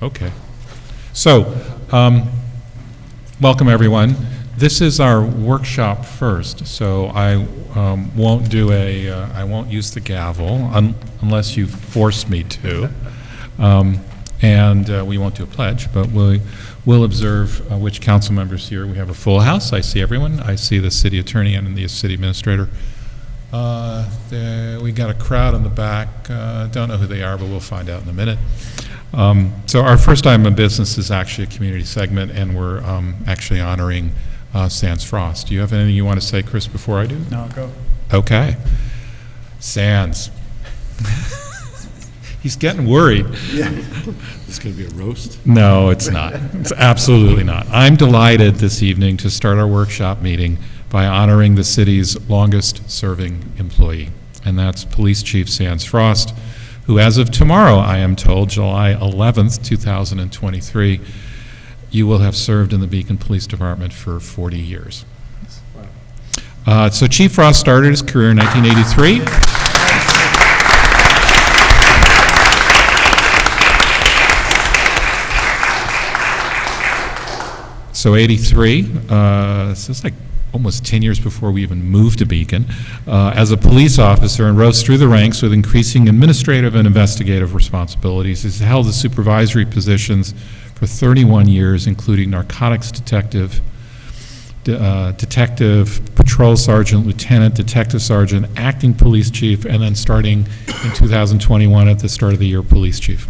Okay. So, welcome everyone. This is our workshop first, so I won't do I won't use the gavel unless you force me to. And we won't do a pledge, but we'll observe which council members here. We have a full house. I see everyone. I see the city attorney and the city administrator. We got a crowd in the back. Don't know who they are, but we'll find out in a minute. So our first item of business is actually a community segment, and we're actually honoring Sands Frost. Do you have anything you want to say, Chris, before I do? No, go. Okay. Sands. He's getting worried. Yeah. It's going to be a roast? No, it's not. It's absolutely not. I'm delighted this evening to start our workshop meeting by honoring the city's longest-serving employee, and that's Police Chief Sands Frost, who as of tomorrow, I am told, July 11th, 2023, you will have served in the Beacon Police Department for 40 years. So Chief Frost started his career in 1983. So 83, this is like almost 10 years before we even moved to Beacon, as a police officer, and rose through the ranks with increasing administrative and investigative responsibilities. He's held the supervisory positions for 31 years, including narcotics detective, patrol sergeant, lieutenant, detective sergeant, acting police chief, and then starting in 2021 at the start of the year, police chief.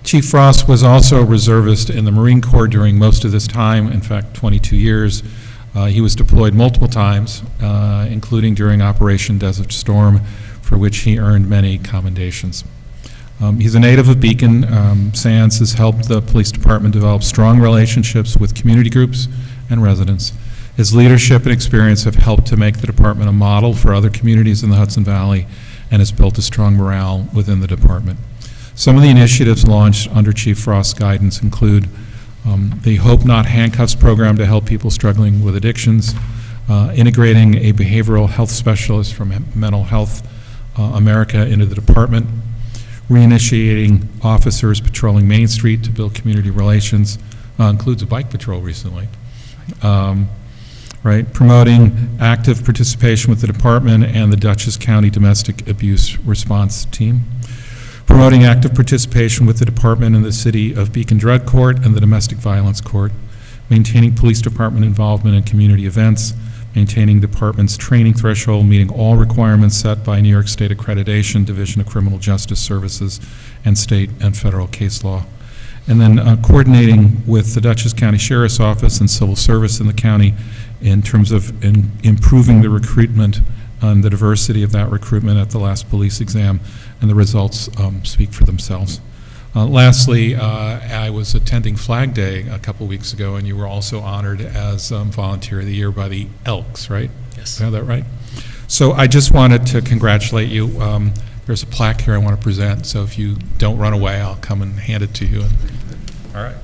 Chief Frost was also a reservist in the Marine Corps during most of this time, in fact, 22 years. He was deployed multiple times, including during Operation Desert Storm, for which he earned many commendations. He's a native of Beacon. Sands has helped the police department develop strong relationships with community groups and residents. His leadership and experience have helped to make the department a model for other communities in the Hudson Valley and has built a strong morale within the department. Some of the initiatives launched under Chief Frost's guidance include the Hope Not Handcuffs program to help people struggling with addictions, integrating a behavioral health specialist from Mental Health America into the department, reinitiating officers patrolling Main Street to build community relations, includes a bike patrol recently, right? Promoting active participation with the department and the Dutchess County Domestic Abuse Response Team, promoting active participation with the department in the City of Beacon Drug Court and the Domestic Violence Court, maintaining police department involvement in community events, maintaining department's training threshold, meeting all requirements set by New York State Accreditation, Division of Criminal Justice Services, and state and federal case law. And then coordinating with the Dutchess County Sheriff's Office and Civil Service in the county in terms of improving the recruitment and the diversity of that recruitment at the last police exam, and the results speak for themselves. Lastly, I was attending Flag Day a couple weeks ago, and you were also honored as Volunteer of the Year by the Elks, right? Yes. Do I have that right? So I just wanted to congratulate you. There's a plaque here I want to present, so if you don't run away, I'll come and hand it to you. All right.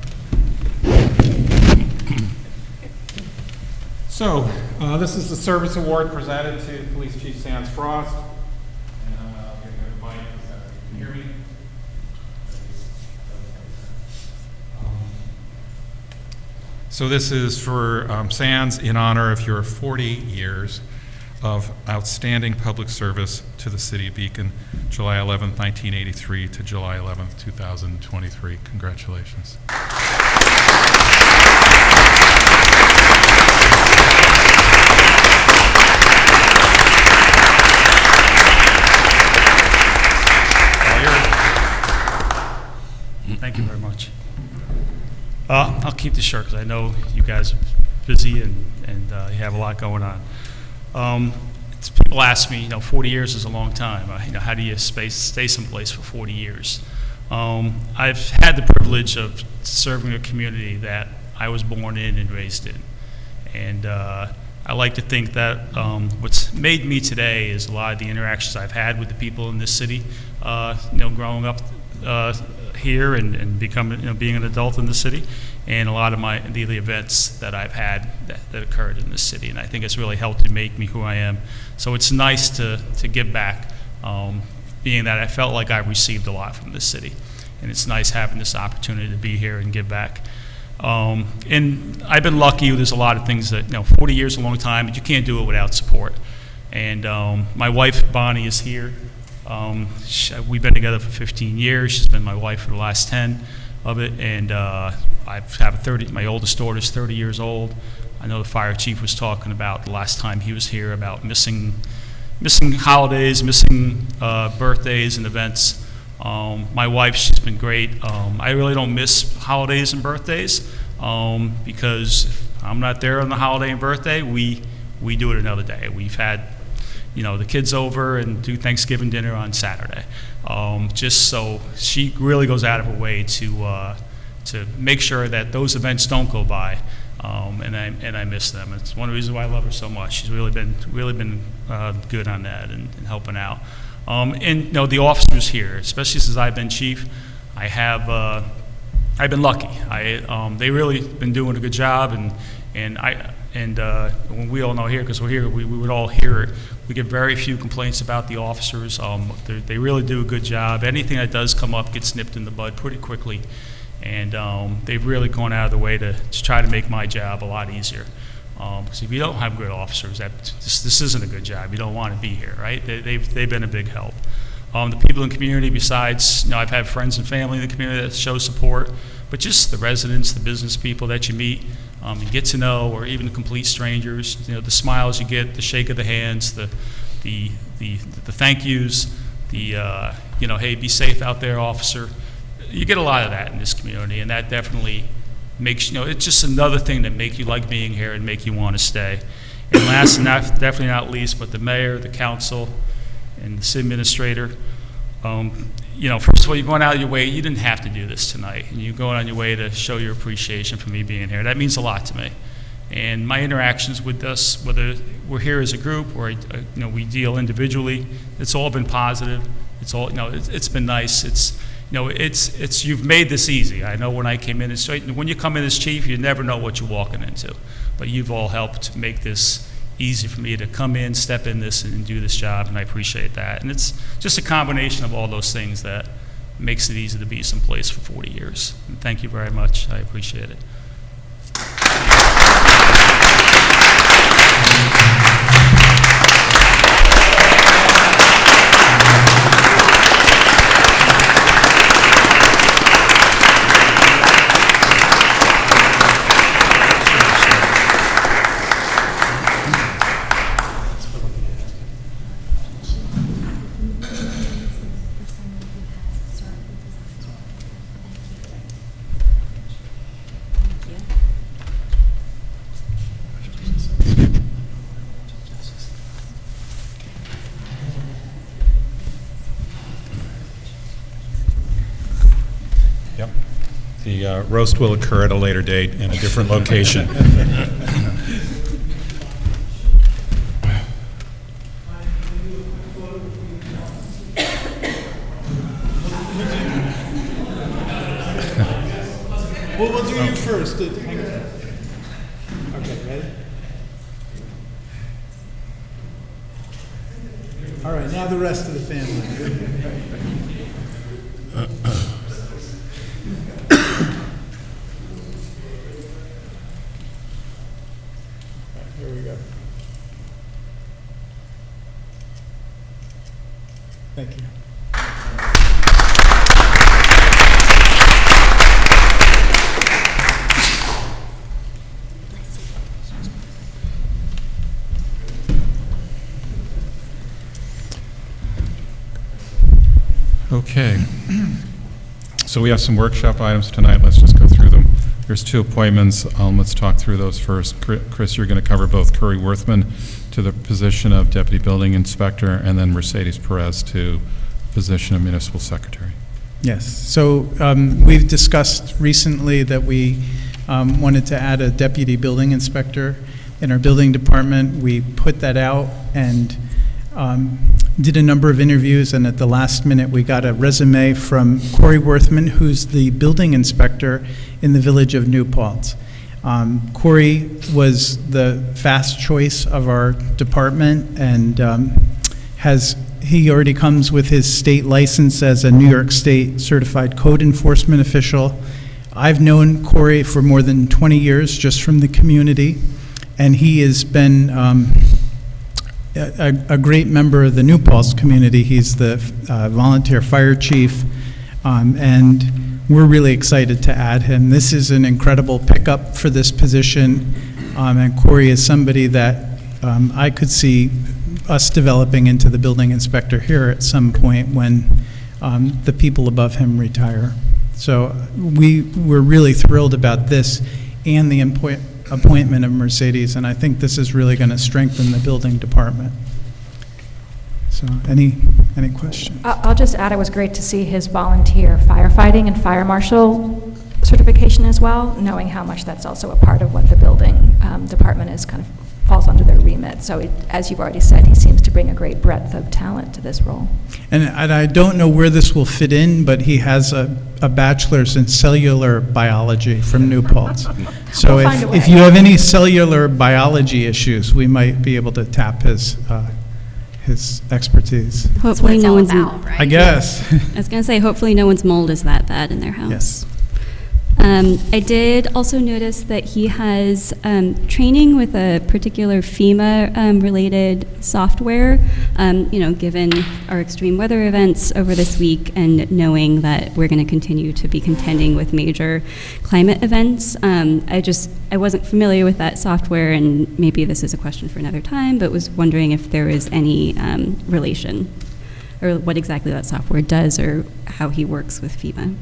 So, this is the service award presented to Police Chief Sands Frost. And I'll give you a mic so you can hear me. So this is for Sands in honor of your 40 years of outstanding public service to the City of Beacon, July 11th, 1983 to July 11th, 2023. Congratulations. Thank you very much. I'll keep this short because I know you guys are busy and you have a lot going on. People ask me, 40 years is a long time. How do you stay someplace for 40 years? I've had the privilege of serving a community that I was born in and raised in. And I like to think that what's made me today is a lot of the interactions I've had with the people in this city, growing up here and becoming, being an adult in the city, and a lot of my daily events that I've had that occurred in this city. And I think it's really helped to make me who I am. So it's nice to give back, being that I felt like I received a lot from this city. and it's nice having this opportunity to be here and give back. And I've been lucky. There's a lot of things that, 40 years is a long time, but you can't do it without support. And my wife, Bonnie, is here. We've been together for 15 years. She's been my wife for the last 10 of it. And I have my oldest daughter's 30 years old. I know the fire chief was talking about the last time he was here about missing holidays, missing birthdays and events. My wife, she's been great. I really don't miss holidays and birthdays because if I'm not there on the holiday and birthday, we do it another day. We've had, the kids over and do Thanksgiving dinner on Saturday. Just so she really goes out of her way to make sure that those events don't go by. And I miss them. It's one of the reasons why I love her so much. She's really been good on that and helping out. And the officers here, especially since I've been chief, I've been lucky. They really been doing a good job, and when we all know here, because we're here, we would all hear it. We get very few complaints about the officers. They really do a good job. Anything that does come up gets nipped in the bud pretty quickly. And they've really gone out of their way to try to make my job a lot easier. Because if you don't have good officers, this isn't a good job. You don't want to be here, right? They've been a big help. The people in the community, besides, I've had friends and family in the community that show support, but just the residents, the business people that you meet, and get to know, or even complete strangers. The smiles you get, the shake of the hands, the thank yous, hey, be safe out there, officer. You get a lot of that in this community, and that definitely makes, it's just another thing that make you like being here and make you want to stay. And last and definitely not least, but the mayor, the council, and the city administrator, first of all, you're going out of your way. You didn't have to do this tonight, and you're going on your way to show your appreciation for me being here. That means a lot to me. And my interactions with us, whether we're here as a group or we deal individually, it's all been positive. It's all it's been nice. You've made this easy. I know when I came in, when you come in as chief, you never know what you're walking into. But you've all helped make this easy for me to come in, step in this, and do this job, and I appreciate that. And it's just a combination of all those things that makes it easy to be someplace for 40 years. And thank you very much. I appreciate it. The roast will occur at a later date in a different location. We'll do you first. Hang on. Okay, ready? All right, now the rest of the family. Here we go. Thank you. Okay. So we have some workshop items tonight. Let's just go through them. There's 2 appointments. Let's talk through those first. Chris, you're going to cover both Curry Worthman to the position of Deputy Building Inspector and then Mercedes Perez to position of Municipal Secretary. Yes. So we've discussed recently that we wanted to add a Deputy Building Inspector in our building department. We put that out and did a number of interviews, and at the last minute we got a resume from Corey Worthman, who's the building inspector in the village of New Paltz. Corey was the fast choice of our department and has he already comes with his state license as a New York State certified code enforcement official. I've known Corey for more than 20 years just from the community, and he has been a great member of the New Paltz community. He's the volunteer fire chief, and we're really excited to add him. This is an incredible pickup for this position, and Corey is somebody that I could see us developing into the building inspector here at some point when the people above him retire. So we're really thrilled about this and the appointment of Mercedes, and I think this is really going to strengthen the building department. So any questions? I'll just add, it was great to see his volunteer firefighting and fire marshal certification as well, knowing how much that's also a part of what the building department is kind of falls under their remit. So as you've already said, he seems to bring a great breadth of talent to this role. And I don't know where this will fit in, but he has a bachelor's in cellular biology from New Paltz. So We'll find a way. if you have any cellular biology issues, we might be able to tap his expertise. Hopefully That's what it's no all one's, about, right? I guess. I was going to say, hopefully no one's mold is that bad in their house. Yes. I did also notice that he has training with a particular FEMA-related software, given our extreme weather events over this week and knowing that we're going to continue to be contending with major climate events. I wasn't familiar with that software, and maybe this is a question for another time, but was wondering if there was any relation or what exactly that software does or how he works with FEMA.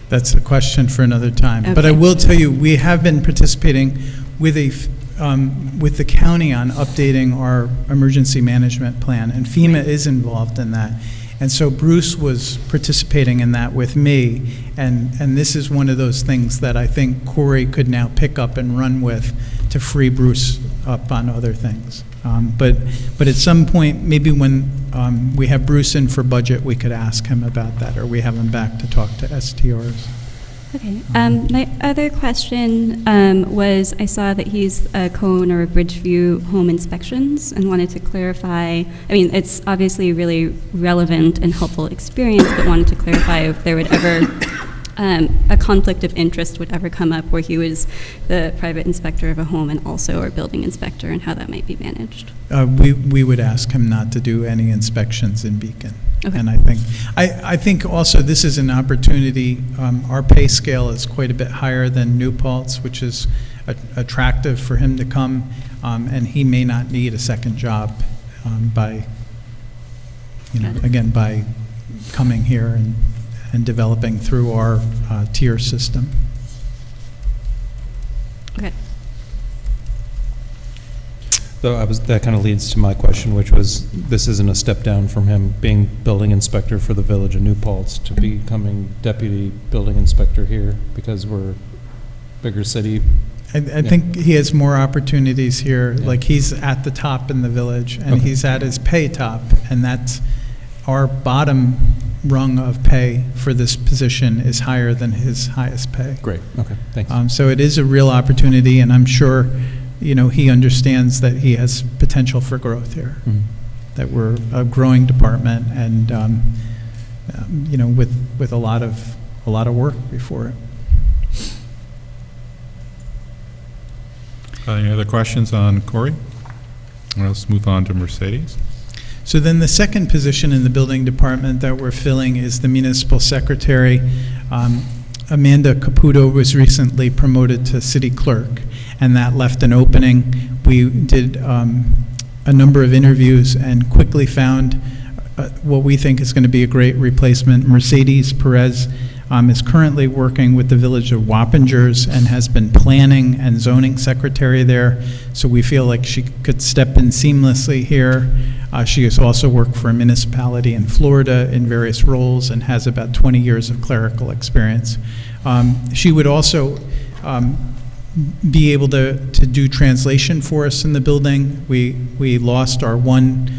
That's a question for another time. But I Okay. will tell you, we have been participating with with the county on updating our emergency management plan, and FEMA is involved in that. And so Bruce was participating in that with me, and this is one of those things that I think Corey could now pick up and run with to free Bruce up on other things. But at some point, maybe when we have Bruce in for budget, we could ask him about that, or we have him back to talk to STRs. Okay. My other question was, I saw that he's a co-owner of Ridgeview Home Inspections and wanted to clarify, I mean, it's obviously a really relevant and helpful experience, but wanted to clarify if there would ever, a conflict of interest would ever come up where he was the private inspector of a home and also our building inspector, and how that might be managed. We would ask him not to do any inspections in Beacon. Okay. And I think also this is an opportunity, our pay scale is quite a bit higher than New Paltz, which is attractive for him to come, and he may not need a second job by coming here and developing through our tier system. Okay. So that kind of leads to my question, which was, this isn't a step down from him being building inspector for the village of New Paltz to becoming deputy building inspector here because we're a bigger city. I think he has more opportunities here. Yeah. Like, he's at the top in the village, and Okay. he's at his pay top, and that's our bottom rung of pay for this position is higher than his highest pay. Great, okay, thanks. So it is a real opportunity, and I'm sure, he understands that he has potential for growth here, Mhm. that we're a growing department, and with a lot of work before it. Any other questions on Corey? Let's move on to Mercedes. So then the second position in the building department that we're filling is the municipal secretary. Amanda Caputo was recently promoted to city clerk, and that left an opening. We did a number of interviews and quickly found what we think is going to be a great replacement. Mercedes Perez is currently working with the village of Wappingers and has been planning and zoning secretary there, so we feel like she could step in seamlessly here. She has also worked for a municipality in Florida in various roles and has about 20 years of clerical experience. She would also be able to do translation for us in the building. We lost our one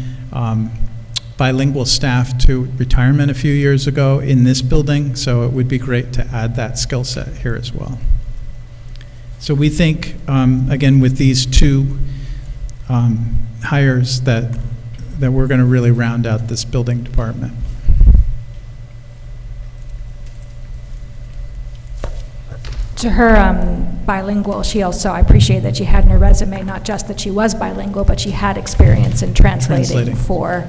bilingual staff to retirement a few years ago in this building, so it would be great to add that skill set here as well. So we think, again, with these two hires, that that we're going to really round out this building department. To her bilingual, she also, I appreciate that she had in her resume, not just that she was bilingual, but she had experience in translating. For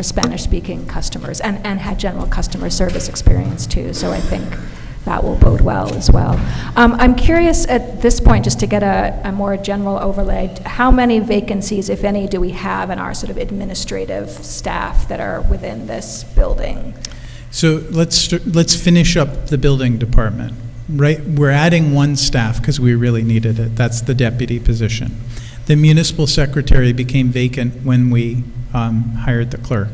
Spanish-speaking customers, and had general customer service experience too, so I think that will bode well as well. I'm curious at this point, just to get a more general overlay, how many vacancies, if any, do we have in our sort of administrative staff that are within this building? So let's finish up the building department. Right, we're adding one staff because we really needed it. That's the deputy position. The municipal secretary became vacant when we hired the clerk.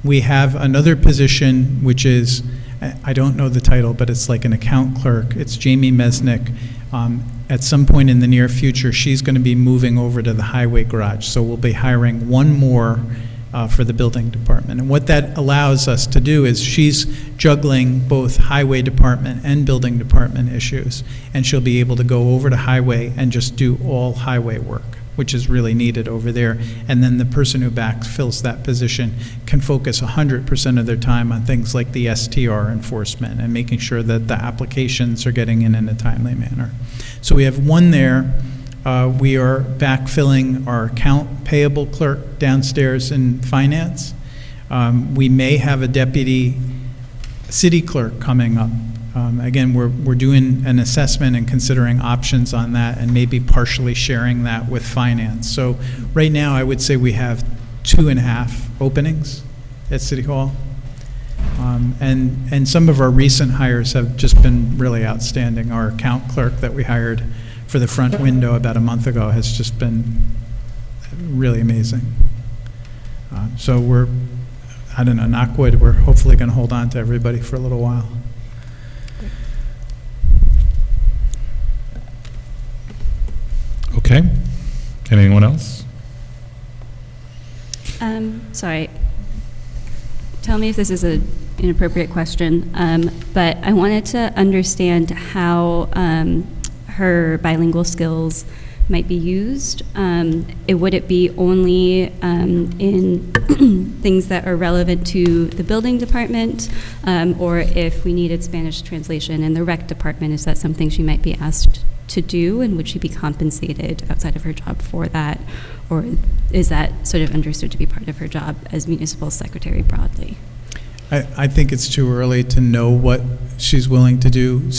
We have another position, which is, I don't know the title, but it's like an account clerk. It's Jamie Mesnick. At some point in the near future, she's going to be moving over to the highway garage. So we'll be hiring one more for the building department. And what that allows us to do is she's juggling both highway department and building department issues, and she'll be able to go over to highway and just do all highway work, which is really needed over there. And then the person who backfills that position can focus 100% of their time on things like the STR enforcement and making sure that the applications are getting in a timely manner. So we have one there. We are backfilling our account payable clerk downstairs in finance. We may have a deputy city clerk coming up. Again, we're doing an assessment and considering options on that, and maybe partially sharing that with finance. So right now, I would say we have 2.5 openings at City Hall. And some of our recent hires have just been really outstanding. Our account clerk that we hired for the front window about a month ago has just been really amazing. So we're, I don't know, knock wood, we're hopefully going to hold on to everybody for a little while. Okay. Anyone else? Sorry. Tell me if this is an inappropriate question, but I wanted to understand how her bilingual skills might be used. Would it be only in things that are relevant to the building department, or if we needed Spanish translation in the rec department, is that something she might be asked to do, and would she be compensated outside of her job for that, or is that sort of understood to be part of her job as municipal secretary broadly? I think it's too early to know what she's willing to do.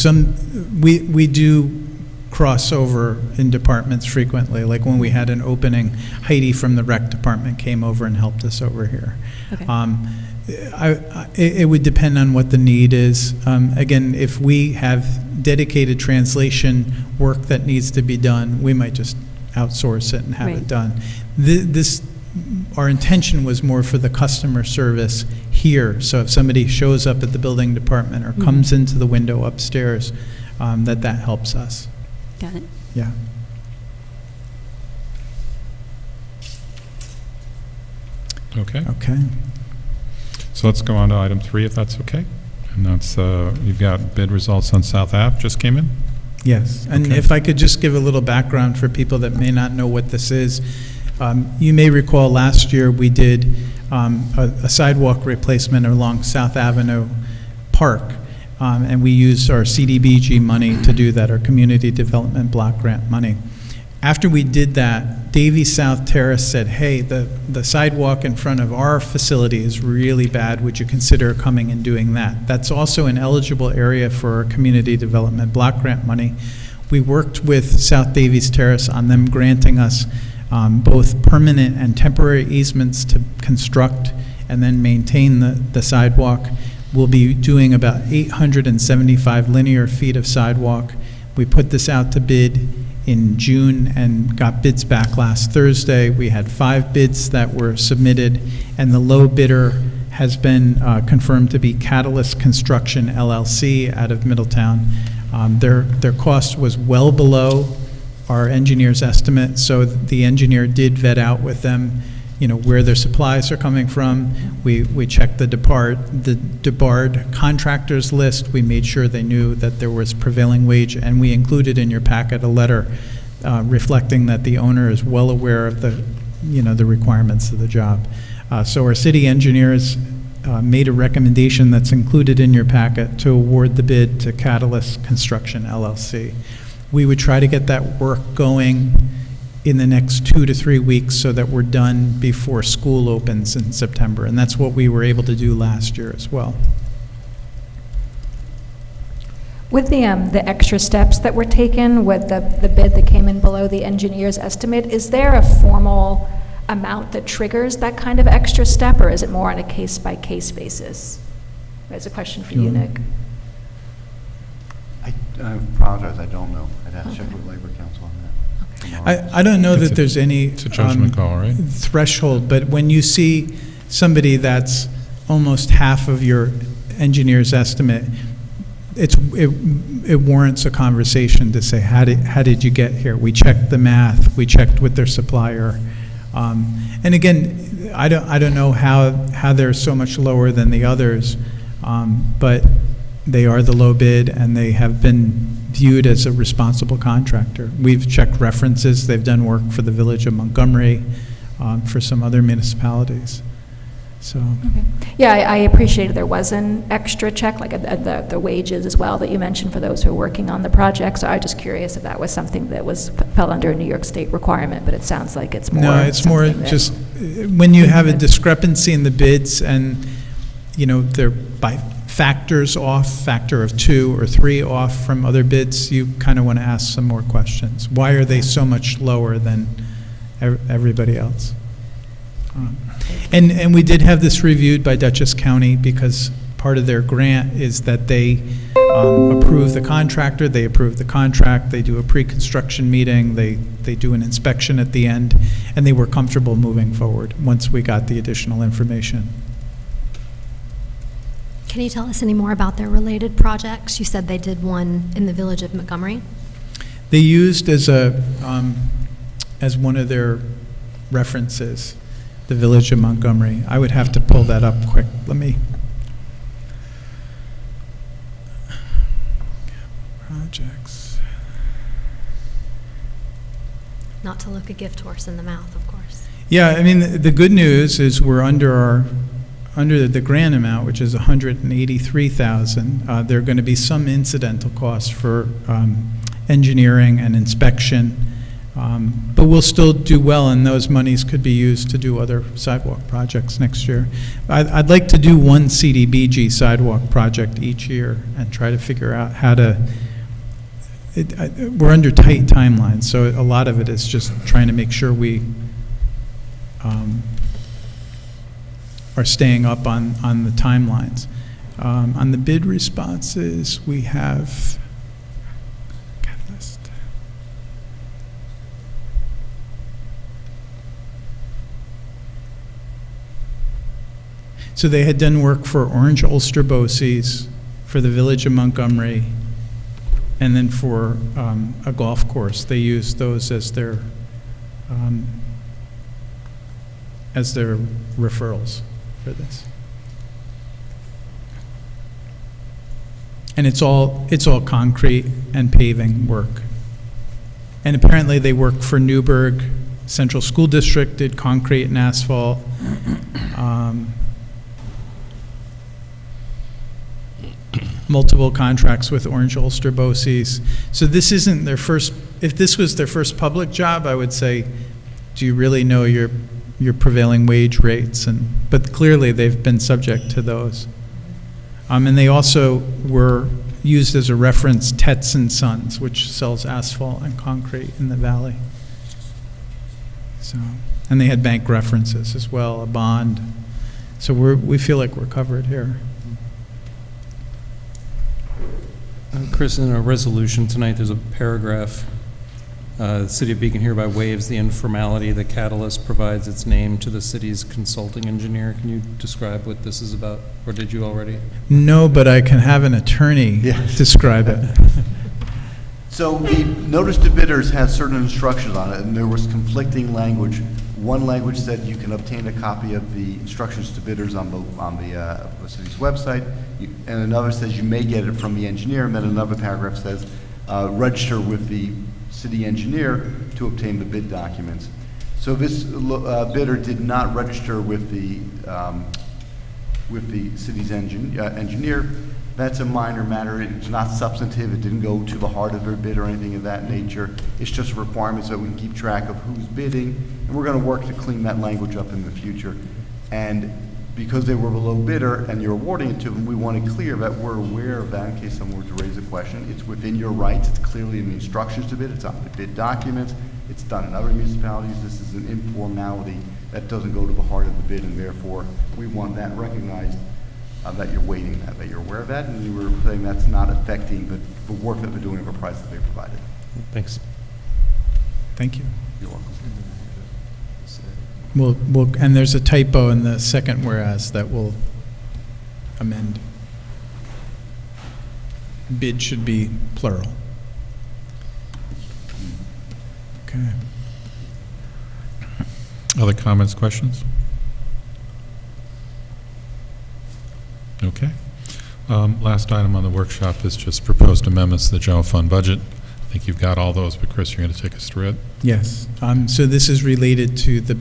We do cross over in departments frequently. Like when we had an opening, Heidi from the rec department came over and helped us over here. Okay. It would depend on what the need is. Again, if we have dedicated translation work that needs to be done, we might just outsource it and have it done. Our intention was more for the customer service here. So if somebody shows up at the building department or comes into the window upstairs, that helps us. Got it. Yeah. Okay. Okay. So let's go on to item 3, if that's okay. And that's, you've got bid results on South Ave just came in? Yes. And Okay. if I could just give a little background for people that may not know what this is. You may recall last year we did a sidewalk replacement along South Avenue Park, and we used our CDBG money to do that, our Community Development Block Grant money. After we did that, Davie South Terrace said, hey, the sidewalk in front of our facility is really bad. Would you consider coming and doing that? That's also an eligible area for our Community Development Block Grant money. We worked with South Davies Terrace on them granting us both permanent and temporary easements to construct and then maintain the sidewalk. We'll be doing about 875 linear feet of sidewalk. We put this out to bid in June and got bids back last Thursday. We had 5 bids that were submitted, and the low bidder has been confirmed to be Catalyst Construction LLC out of Middletown. Their cost was well below our engineer's estimate, so the engineer did vet out with them, where their supplies are coming from. We checked the debarred contractors list. We made sure they knew that there was prevailing wage, and we included in your packet a letter reflecting that the owner is well aware of the requirements of the job. So our city engineers made a recommendation that's included in your packet to award the bid to Catalyst Construction LLC. We would try to get that work going in the next 2 to 3 weeks so that we're done before school opens in September. And that's what we were able to do last year as well. With the extra steps that were taken, with the bid that came in below the engineer's estimate, is there a formal amount that triggers that kind of extra step, or is it more on a case-by-case basis? That's a question for you, Nick. I apologize, I don't know. I'd have to check with Labor Council on that. Tomorrow. I don't know It's that a- there's any It's a judgment call, right? threshold, but when you see somebody that's almost half of your engineer's estimate, it warrants a conversation to say, how did you get here? We checked the math, we checked with their supplier. And again, I don't know how they're so much lower than the others, but they are the low bid, and they have been viewed as a responsible contractor. We've checked references. They've done work for the Village of Montgomery, for some other municipalities. So, Okay. Yeah, I appreciated there was an extra check, like the wages as well that you mentioned for those who are working on the project. So I was just curious if that was something that fell under a New York State requirement, but it sounds like it's more. no, it's more something that- just, when you have a discrepancy in the bids and, they're by factors off, factor of 2 or 3 off from other bids, you kind of want to ask some more questions. Why are they so much lower than everybody else? And we did have this reviewed by Dutchess County, because part of their grant is that they approve the contractor, they approve the contract, they do a pre-construction meeting, they do an inspection at the end, and they were comfortable moving forward once we got the additional information. Can you tell us any more about their related projects? You said they did one in the Village of Montgomery. They used as one of their references the Village of Montgomery. I would have to pull that up quick. Let me. Projects. Not to look a gift horse in the mouth, of course. Yeah, I mean, the good news is we're under the grant amount, which is $183,000. There are going to be some incidental costs for engineering and inspection, but we'll still do well, and those monies could be used to do other sidewalk projects next year. I'd like to do one CDBG sidewalk project each year and try to figure out how to. We're under tight timelines, so a lot of it is just trying to make sure we are staying up on the timelines. On the bid responses, we have Catalyst. So they had done work for Orange Ulster Boces, for the Village of Montgomery, and then for a golf course. They used those as their referrals for this. And it's all concrete and paving work. And apparently they work for Newburgh Central School District, did concrete and asphalt. Multiple contracts with Orange Ulster Boces. So this isn't their first, if this was their first public job, I would say, do you really know your prevailing wage rates? But clearly they've been subject to those. And they also were used as a reference, Tetz and Sons, which sells asphalt and concrete in the valley. So, and they had bank references as well, a bond. So we feel like we're covered here. Chris, in a resolution tonight, there's a paragraph, the City of Beacon hereby waives the informality that Catalyst provides its name to the city's consulting engineer. Can you describe what this is about, or did you already? No, but I can have an attorney Yes. describe it. So the notice to bidders has certain instructions on it, and there was conflicting language. One language said you can obtain a copy of the instructions to bidders on the city's website, and another says you may get it from the engineer, and then another paragraph says register with the city engineer to obtain the bid documents. So this bidder did not register with the city's engineer. That's a minor matter. It's not substantive. It didn't go to the heart of their bid or anything of that nature. It's just a requirement so that we can keep track of who's bidding, and we're going to work to clean that language up in the future. And because they were the low bidder and you're awarding it to them, we want it clear that we're aware of that in case someone were to raise a question. It's within your rights. It's clearly in the instructions to bid. It's on the bid documents. It's done in other municipalities. This is an informality that doesn't go to the heart of the bid, and therefore we want that recognized, that you're waiting that you're aware of that, and you were saying that's not affecting the work that they're doing or the price that they provided. Thanks. Thank you. You're welcome. And there's a typo in the second whereas that we'll amend. Bid should be plural. Okay. Other comments, questions? Okay. Last item on the workshop is just proposed amendments to the general fund budget. I think you've got all those, but Chris, you're going to take us through it. Yes. So this is related to the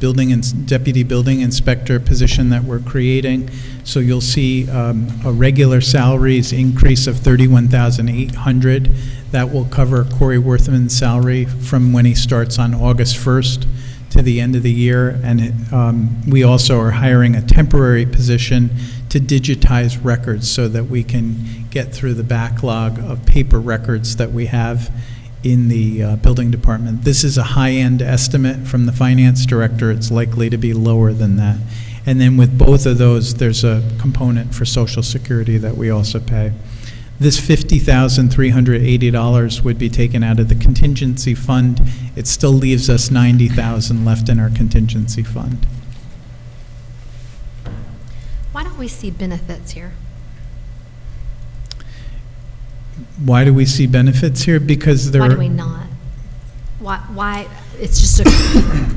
deputy building inspector position that we're creating. So you'll see a regular salaries increase of $31,800. That will cover Corey Worthman's salary from when he starts on August 1st to the end of the year. And we also are hiring a temporary position to digitize records so that we can get through the backlog of paper records that we have in the building department. This is a high-end estimate from the finance director. It's likely to be lower than that. And then with both of those, there's a component for Social Security that we also pay. This $50,380 would be taken out of the contingency fund. It still leaves us $90,000 left in our contingency fund. Why don't we see benefits here? Why do we see benefits here? Because there Why do we not? Why? It's just a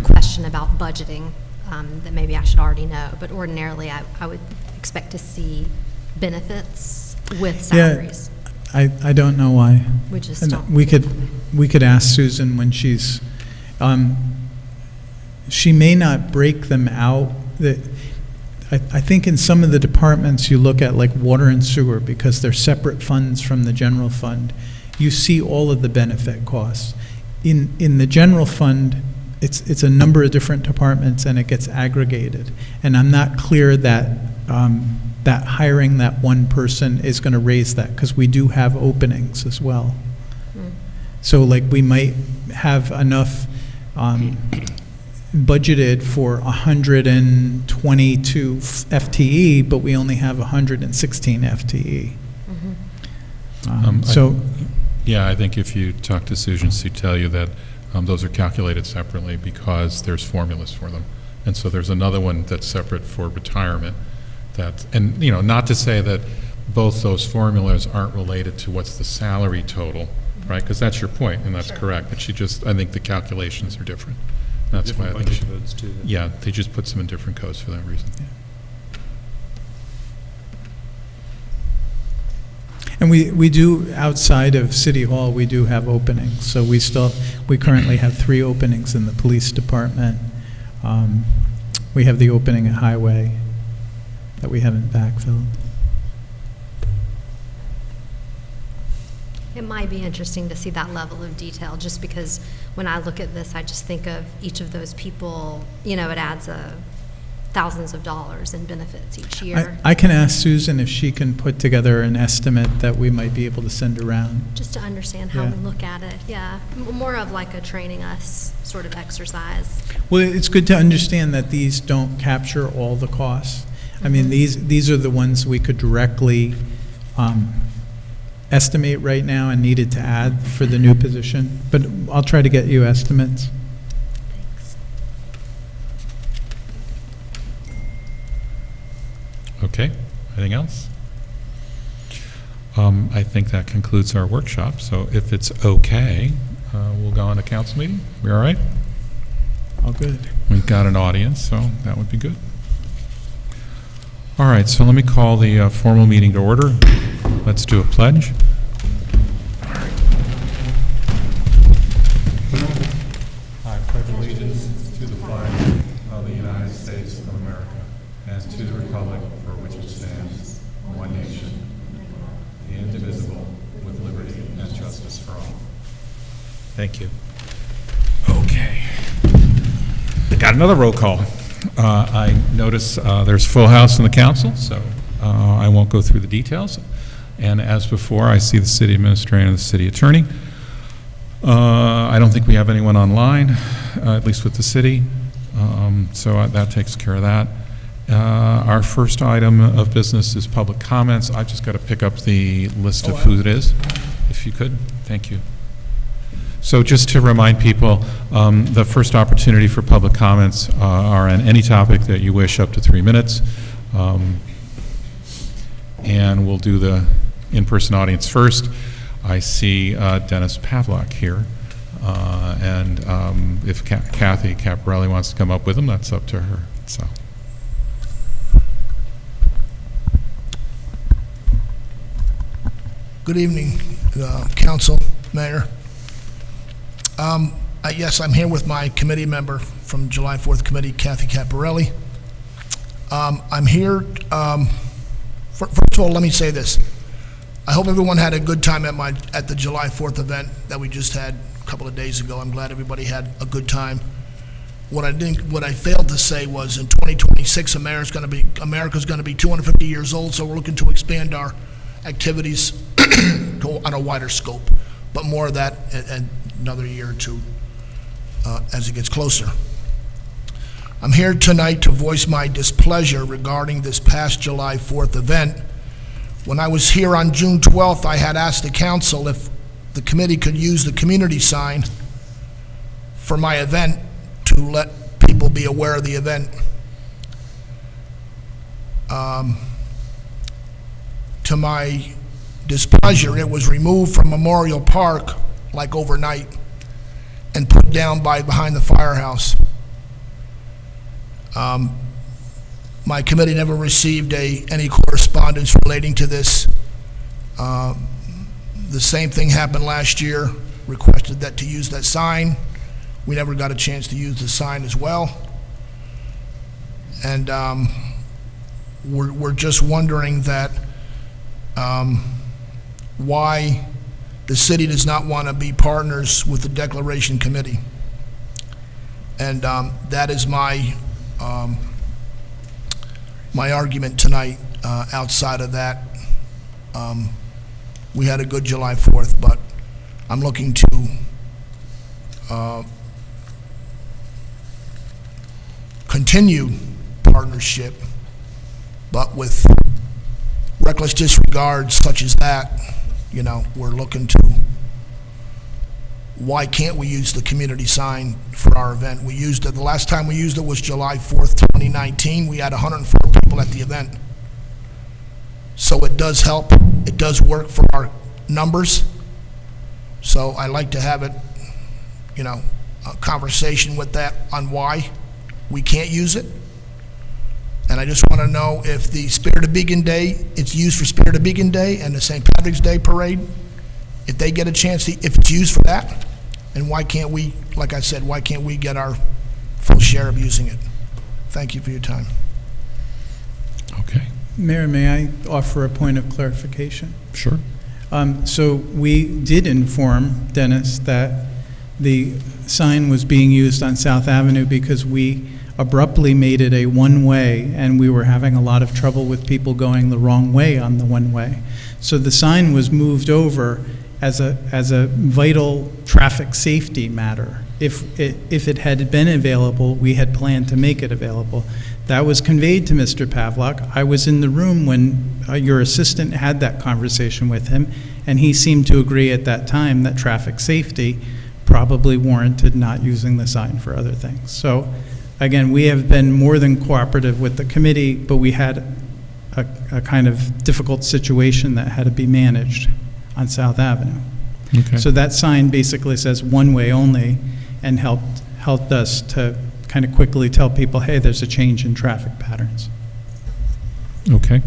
question about budgeting that maybe I should already know, but ordinarily I would expect to see benefits with salaries. Yeah, I don't know why. We just And don't. we could ask Susan when she's, she may not break them out. I think in some of the departments you look at, like water and sewer, because they're separate funds from the general fund, you see all of the benefit costs. In the general fund, it's a number of different departments and it gets aggregated. And I'm not clear that that hiring that one person is going to raise that, because we do have openings as well. So like we might have enough budgeted for 122 FTE, but we only have 116 FTE. Yeah, I think if you talk to Susan, she'd tell you that those are calculated separately because there's formulas for them. And so there's another one that's separate for retirement. And you know, not to say that both those formulas aren't related to what's the salary total, right? Because that's your point, and that's correct. But I think the calculations are different. That's why I think Different budget codes too. yeah, they just put some in different codes for that reason. And we do, outside of City Hall, we do have openings. So we currently have 3 openings in the police department. We have the opening at Highway that we haven't backfilled. It might be interesting to see that level of detail, just because when I look at this, I just think of each of those people, you know, it adds thousands of dollars in benefits each year. I can ask Susan if she can put together an estimate that we might be able to send around. Just to understand how Yeah. we look at it, yeah. More of like a training us sort of exercise. Well, it's good to understand that these don't capture all the costs. I mean, these are the ones we could directly estimate right now and needed to add for the new position. But I'll try to get you estimates. Thanks. Okay, anything else? I think that concludes our workshop, so if it's okay, we'll go on to council meeting. We all right? All good. We've got an audience, so that would be good. All right, so let me call the formal meeting to order. Let's do a pledge. I pledge allegiance to the flag Thank you. Okay. We got another roll call. I notice there's full house in the council, so I won't go through the details. And as before, I see the city administrator and the city attorney. I don't think we have anyone online, at least with the city, so that takes care of that. Our first item of business is public comments. I just got to pick up the list of who it is, if you could. Thank you. So just to remind people, the first opportunity for public comments are on any topic that you wish, up to 3 minutes. And we'll do the in-person audience first. I see Dennis Pavlak here. And if Kathy Caparelli wants to come up with him, that's up to her. So. Good evening, Council, Mayor. Yes, I'm here with my committee member from July 4th Committee, Kathy Caparelli. I'm here, first of all, let me say this. I hope everyone had a good time at the July 4th event that we just had a couple of days ago. I'm glad everybody had a good time. What I failed to say was in 2026, America's going to be 250 years old, so we're looking to expand our activities on a wider scope, but more of that in another year or two as it gets closer. I'm here tonight to voice my displeasure regarding this past July 4th event. When I was here on June 12th, I had asked the council if the committee could use the community sign for my event to let people be aware of the event. To my displeasure, it was removed from Memorial Park like overnight and put down behind the firehouse. My committee never received any correspondence relating to this. The same thing happened last year, requested that to use that sign. We never got a chance to use the sign as well. And we're just wondering that why the city does not want to be partners with the Declaration Committee. And that is my my argument tonight. Outside of that, we had a good July 4th, but I'm looking to continue partnership, but with reckless disregard such as that, you know, we're looking to, why can't we use the community sign for our event? We used it, the last time we used it was July 4th, 2019. We had 104 people at the event. So it does help, it does work for our numbers. So I like to have it, you know, a conversation with that on why we can't use it. And I just want to know if the Spirit of Beacon Day, it's used for Spirit of Beacon Day and the St. Patrick's Day Parade, if they get a chance, if it's used for that, and why can't we, like I said, why can't we get our full share of using it? Thank you for your time. Okay. Mayor, may I offer a point of clarification? Sure. So we did inform Dennis that the sign was being used on South Avenue because we abruptly made it a one-way, and we were having a lot of trouble with people going the wrong way on the one-way. So the sign was moved over as a vital traffic safety matter. If it had been available, we had planned to make it available. That was conveyed to Mr. Pavlak. I was in the room when your assistant had that conversation with him, and he seemed to agree at that time that traffic safety probably warranted not using the sign for other things. So again, we have been more than cooperative with the committee, but we had a kind of difficult situation that had to be managed on South Avenue. Okay. So that sign basically says one way only, and helped us to kind of quickly tell people, hey, there's a change in traffic patterns. Okay.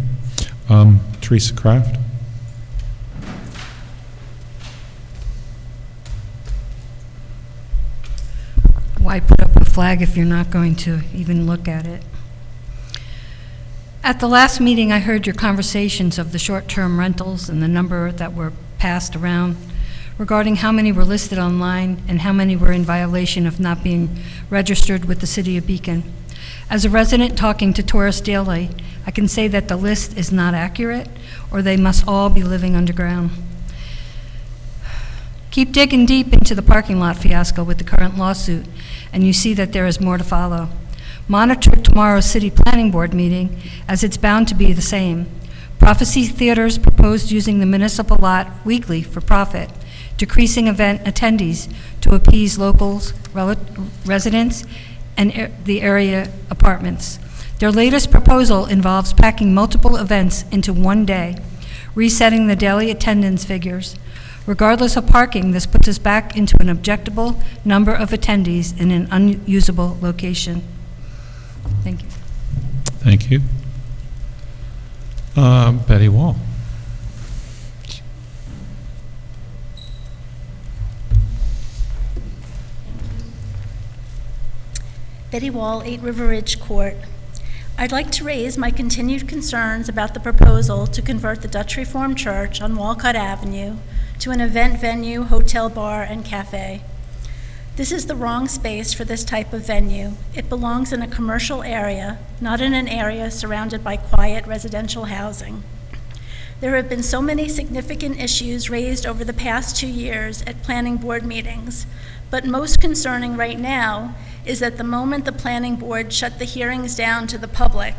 Teresa Kraft? Why put up a flag if you're not going to even look at it? At the last meeting, I heard your conversations of the short-term rentals and the number that were passed around regarding how many were listed online and how many were in violation of not being registered with the City of Beacon. As a resident talking to Tourist Daily, I can say that the list is not accurate, or they must all be living underground. Keep digging deep into the parking lot fiasco with the current lawsuit, and you see that there is more to follow. Monitor tomorrow's City Planning Board meeting, as it's bound to be the same. Prophecy Theaters proposed using the municipal lot weekly for profit, decreasing event attendees to appease locals, residents, and the area apartments. Their latest proposal involves packing multiple events into one day, resetting the daily attendance figures. Regardless of parking, this puts us back into an objectable number of attendees in an unusable location. Thank you. Thank you. Betty Wall. Betty Wall, 8 River Ridge Court. I'd like to raise my continued concerns about the proposal to convert the Dutch Reformed Church on Walcott Avenue to an event venue, hotel, bar, and cafe. This is the wrong space for this type of venue. It belongs in a commercial area, not in an area surrounded by quiet residential housing. There have been so many significant issues raised over the past 2 years at planning board meetings, but most concerning right now is that the moment the planning board shut the hearings down to the public,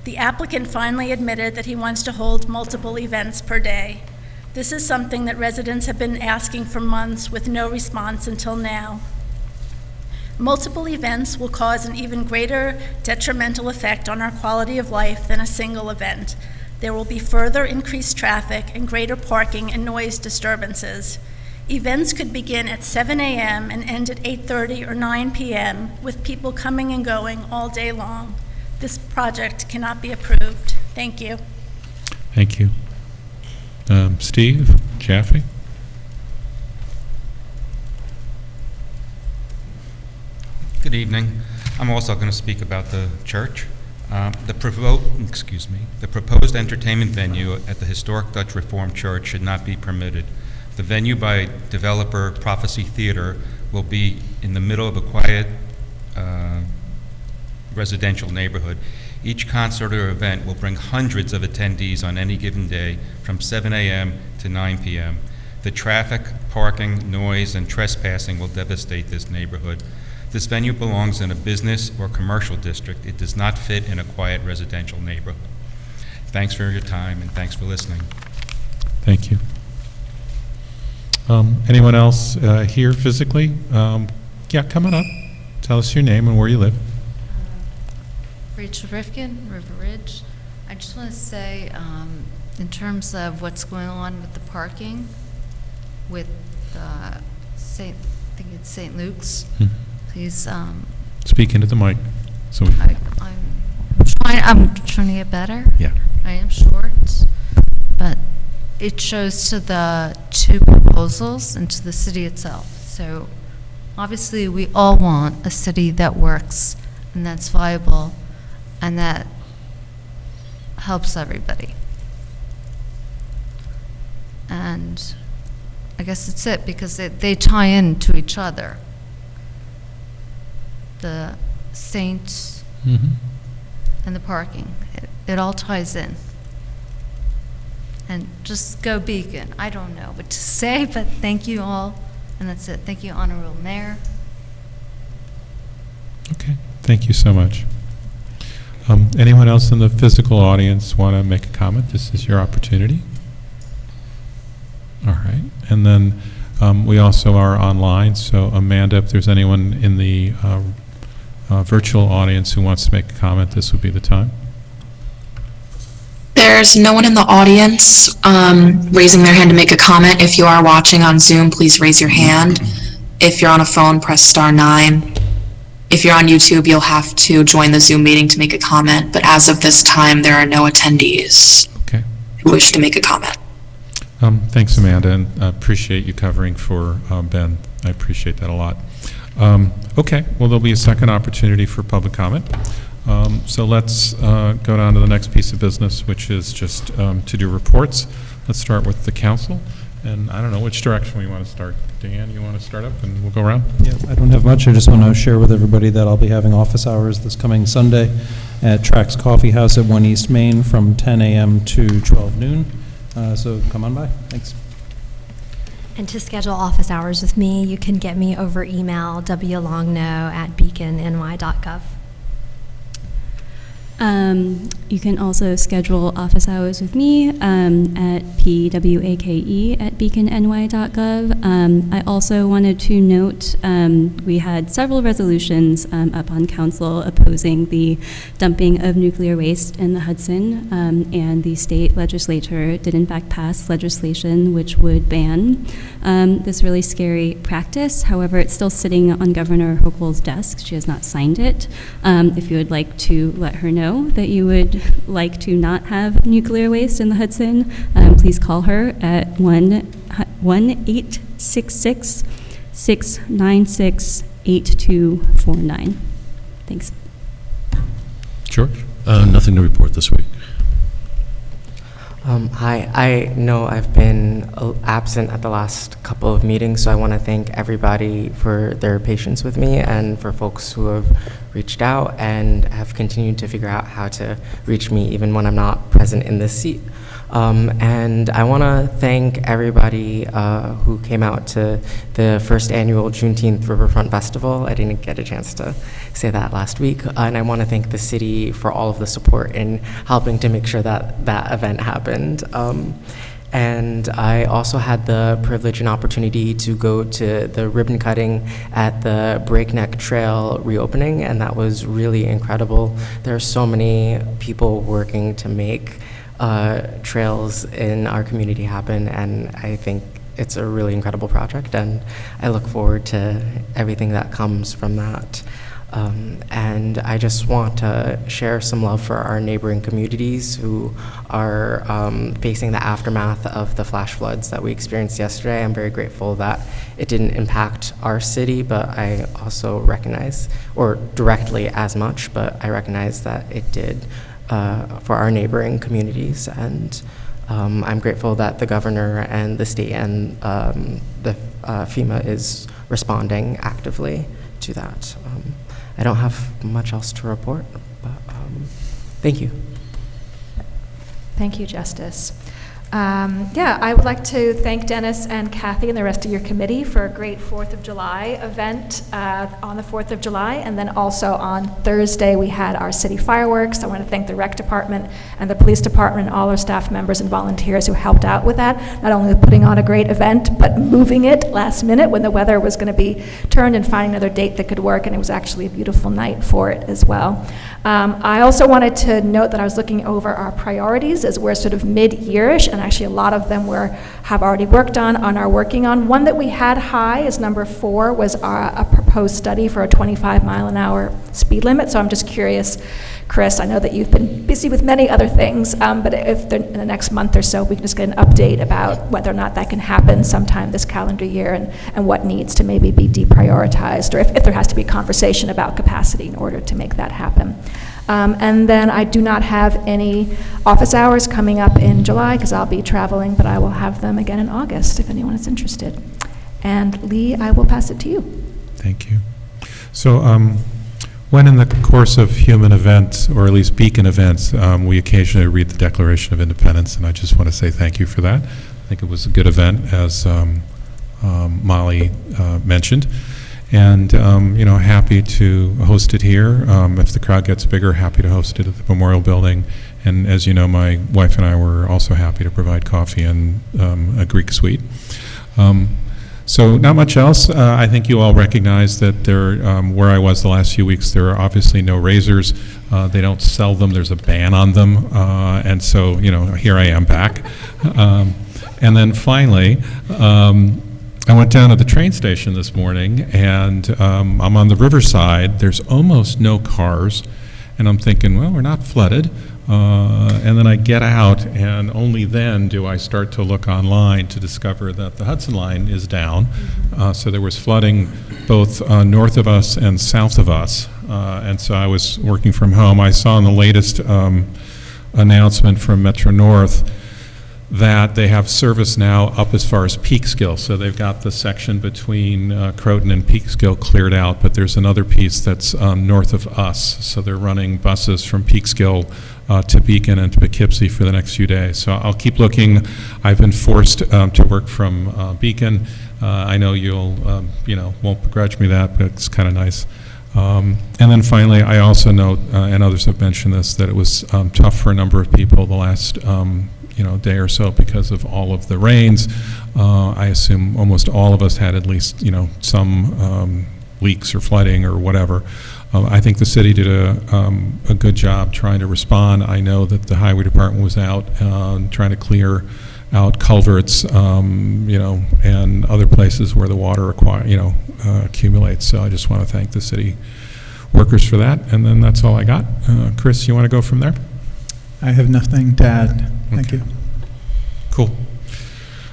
the applicant finally admitted that he wants to hold multiple events per day. This is something that residents have been asking for months with no response until now. Multiple events will cause an even greater detrimental effect on our quality of life than a single event. There will be further increased traffic and greater parking and noise disturbances. Events could begin at 7 a.m. and end at 8:30 or 9 p.m. with people coming and going all day long. This project cannot be approved. Thank you. Thank you. Steve Jaffe. Good evening. I'm also going to speak about the church. The proposed entertainment venue at the historic Dutch Reformed Church should not be permitted. The venue by developer Prophecy Theater will be in the middle of a quiet residential neighborhood. Each concert or event will bring hundreds of attendees on any given day from 7 a.m. to 9 p.m. The traffic, parking, noise, and trespassing will devastate this neighborhood. This venue belongs in a business or commercial district. It does not fit in a quiet residential neighborhood. Thanks for your time, and thanks for listening. Thank you. Anyone else here physically? Yeah, come on up. Tell us your name and where you live. Rachel Rifkin, River Ridge. I just want to say, in terms of what's going on with the parking, with I think it's St. Luke's. Please. Speak into the mic. So I'm trying to get better. Yeah. I am short, but it shows to the 2 proposals and to the city itself. So obviously we all want a city that works and that's viable and that helps everybody. And I guess that's it, because they tie into each other. The saints and the parking, it all ties in. And just go Beacon. I don't know what to say, but thank you all, and that's it. Thank you, Honorable Mayor. Okay, thank you so much. Anyone else in the physical audience want to make a comment? This is your opportunity. All right, and then we also are online, so Amanda, if there's anyone in the virtual audience who wants to make a comment, this would be the time. There's no one in the audience raising their hand to make a comment. If you are watching on Zoom, please raise your hand. If you're on a phone, press *9. If you're on YouTube, you'll have to join the Zoom meeting to make a comment, but as of this time, there are no attendees who wish to make a comment. Thanks, Amanda, and I appreciate you covering for Ben. I appreciate that a lot. Okay, well, there'll be a second opportunity for public comment. So let's go down to the next piece of business, which is just to do reports. Let's start with the council, And I don't know which direction we want to start. Dan, you want to start up and we'll go around? Yeah, I don't have much. I just want to share with everybody that I'll be having office hours this coming Sunday at Trax Coffee House at 1 East Main from 10 a.m. to 12 noon. So come on by. Thanks. And to schedule office hours with me, you can get me over email, wlongno@beaconny.gov. You can also schedule office hours with me at pwake@beaconny.gov. I also wanted to note we had several resolutions up on council opposing the dumping of nuclear waste in the Hudson, and the state legislature did in fact pass legislation which would ban this really scary practice. However, it's still sitting on Governor Hochul's desk. She has not signed it. If you would like to let her know that you would like to not have nuclear waste in the Hudson, please call her at 1-866-696-8249. Thanks. George? Nothing to report this week. Hi, I know I've been absent at the last couple of meetings, so I want to thank everybody for their patience with me and for folks who have reached out and have continued to figure out how to reach me even when I'm not present in this seat. And I want to thank everybody who came out to the first annual Juneteenth Riverfront Festival. I didn't get a chance to say that last week. And I want to thank the city for all of the support in helping to make sure that that event happened. And I also had the privilege and opportunity to go to the ribbon cutting at the Breakneck Trail reopening, and that was really incredible. There are so many people working to make trails in our community happen, and I think it's a really incredible project, and I look forward to everything that comes from that. And I just want to share some love for our neighboring communities who are facing the aftermath of the flash floods that we experienced yesterday. I'm very grateful that it didn't impact our city, but I also recognize, or directly as much, but I recognize that it did for our neighboring communities. And I'm grateful that the governor and the state and the FEMA is responding actively to that. I don't have much else to report, but thank you. Thank you, Justice. I would like to thank Dennis and Kathy and the rest of your committee for a great 4th of July event on the 4th of July. And then also on Thursday, we had our city fireworks. I want to thank the rec department and the police department and all our staff members and volunteers who helped out with that, not only with putting on a great event, but moving it last minute when the weather was going to be turned and finding another date that could work. And it was actually a beautiful night for it as well. I also wanted to note that I was looking over our priorities as we're sort of mid-yearish, and actually a lot of them have already worked on are working on. One that we had high is number 4, was a proposed study for a 25-mile-an-hour speed limit. So I'm just curious, Chris, I know that you've been busy with many other things, but if in the next month or so we can just get an update about whether or not that can happen sometime this calendar year, and what needs to maybe be deprioritized, or if there has to be conversation about capacity in order to make that happen. And then I do not have any office hours coming up in July because I'll be traveling, but I will have them again in August if anyone is interested. And Lee, I will pass it to you. Thank you. So when in the course of human events, or at least Beacon events, we occasionally read the Declaration of Independence, and I just want to say thank you for that. I think it was a good event, as Molly mentioned. And, happy to host it here. If the crowd gets bigger, happy to host it at the Memorial Building. And as you know, my wife and I were also happy to provide coffee and a Greek suite. So not much else. I think you all recognize that where I was the last few weeks, there are obviously no razors. They don't sell them. There's a ban on them. And so, here I am back. And then finally, I went down to the train station this morning, and I'm on the riverside. There's almost no cars, and I'm thinking, well, we're not flooded. And then I get out, and only then do I start to look online to discover that the Hudson Line is down. So there was flooding both north of us and south of us. And so I was working from home. I saw in the latest announcement from Metro North that they have service now up as far as Peekskill. So they've got the section between Croton and Peekskill cleared out, but there's another piece that's north of us. So they're running buses from Peekskill to Beacon and to Poughkeepsie for the next few days. So I'll keep looking. I've been forced to work from Beacon. I know you'll, won't begrudge me that, but it's kind of nice. And then finally, I also note, and others have mentioned this, that it was tough for a number of people the last day or so because of all of the rains. I assume almost all of us had at least, some leaks or flooding or whatever. I think the city did a good job trying to respond. I know that the highway department was out trying to clear out culverts, and other places where the water accumulates. So I just want to thank the city workers for that. And then that's all I got. Chris, you want to go from there? I have nothing to add. Thank you. Cool.